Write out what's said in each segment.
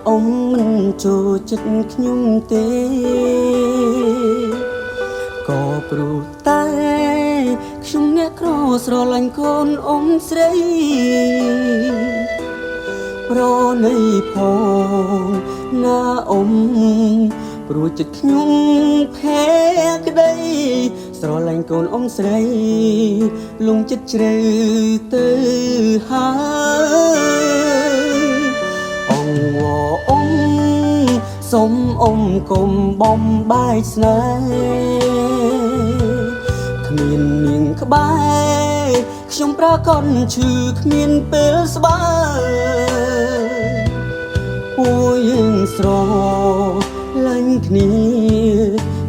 អ៊ំមិនចូលចិត្តខ្ញុំទេក៏ព្រោះតែខ្ញុំអ្នកក្រស្រឡាញ់កូនអ៊ំស្រីប្រណីផងណាអ៊ំព្រោះចិត្តខ្ញុំភ័យក្តីស្រឡាញ់កូនអ៊ំស្រីលងចិត្តជ្រៅទៅហើយអងវអ៊ំសុំអ៊ំកុំបំបាយស្នេហ៍គ្មាននាងក្បែរខ្ញុំប្រកនឈឺគ្មានពេលស្បើពួកយើងស្រឡាញ់គ្នា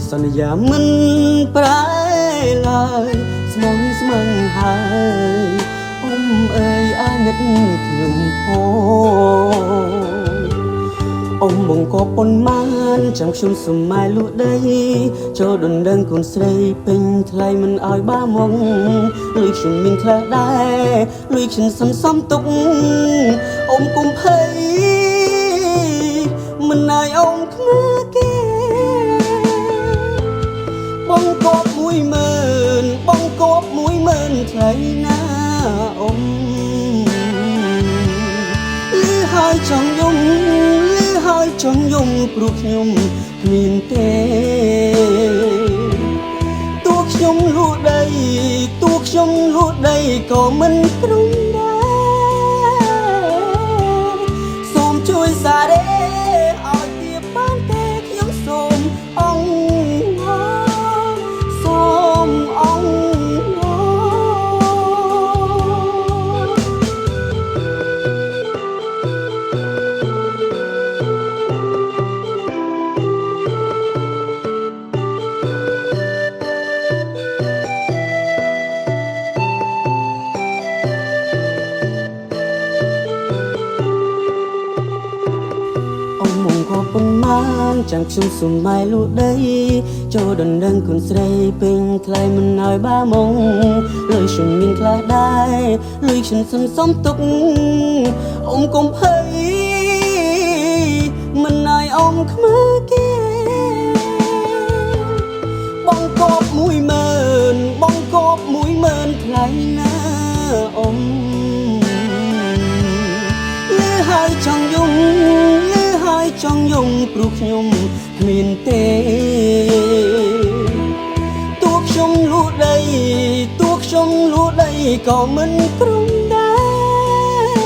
សន្យាមិនប្រែឡើយស្មងស្មឹងហើយអ៊ំអើយអាណិតខ្ញុំផងអ៊ំបងក៏ប៉ុន្មានចាំខ្ញុំសុំម៉ែលក់ដីចូលដណ្ដឹងកូនស្រីពេញថ្លៃមិនឲ្យបាមកលុយខ្ញុំមានខ្លះដែរលុយខ្ញុំសន្សំទុកអ៊ំកុំភ័យមិនឲ្យអ៊ំខ្មើគេបងគប់10000បងគប់10000ថ្លៃណាអ៊ំលឺហើយចង់យំលឺហើយចង់យំព្រោះខ្ញុំគ្មានទេតួខ្ញុំលក់ដីតួខ្ញុំលក់ដីក៏មិនព្រមដែរសូមជួយសារ៉េឲ្យទៀតបានទេខ្ញុំសូមអង្គសូមអង្គក៏ប៉ុន្មានចាំខ្ញុំសុំម៉ែលក់ដីចូលដណ្ដឹងកូនស្រីពេញថ្លៃមិនឲ្យបាមកលុយខ្ញុំមានខ្លះដែរលុយខ្ញុំសន្សំទុកអ៊ំកុំភ័យមិនឲ្យអ៊ំខ្មើគេបងគប់10000បងគប់10000ថ្លៃណាអ៊ំលឺហើយចង់យំចង់យំព្រោះខ្ញុំគ្មានទេតួខ្ញុំលក់ដីតួខ្ញុំលក់ដីក៏មិនព្រមដែរ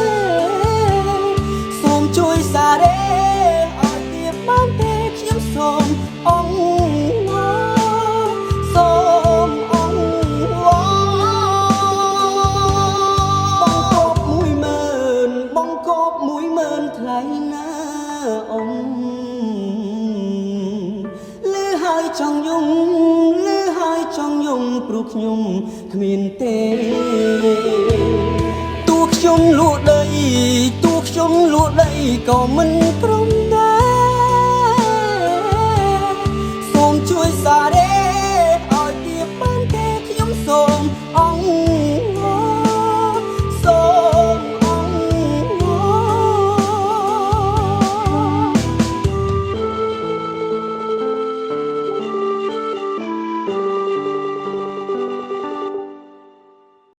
សូមជួយសារ៉េឲ្យទៀតបានទេខ្ញុំសូមអង្គសូមអង្គបងគប់10000បងគប់10000ថ្លៃណាអ៊ំលឺហើយចង់យំលឺហើយចង់យំព្រោះខ្ញុំគ្មានទេតួខ្ញុំលក់ដីតួខ្ញុំលក់ដីក៏មិនព្រម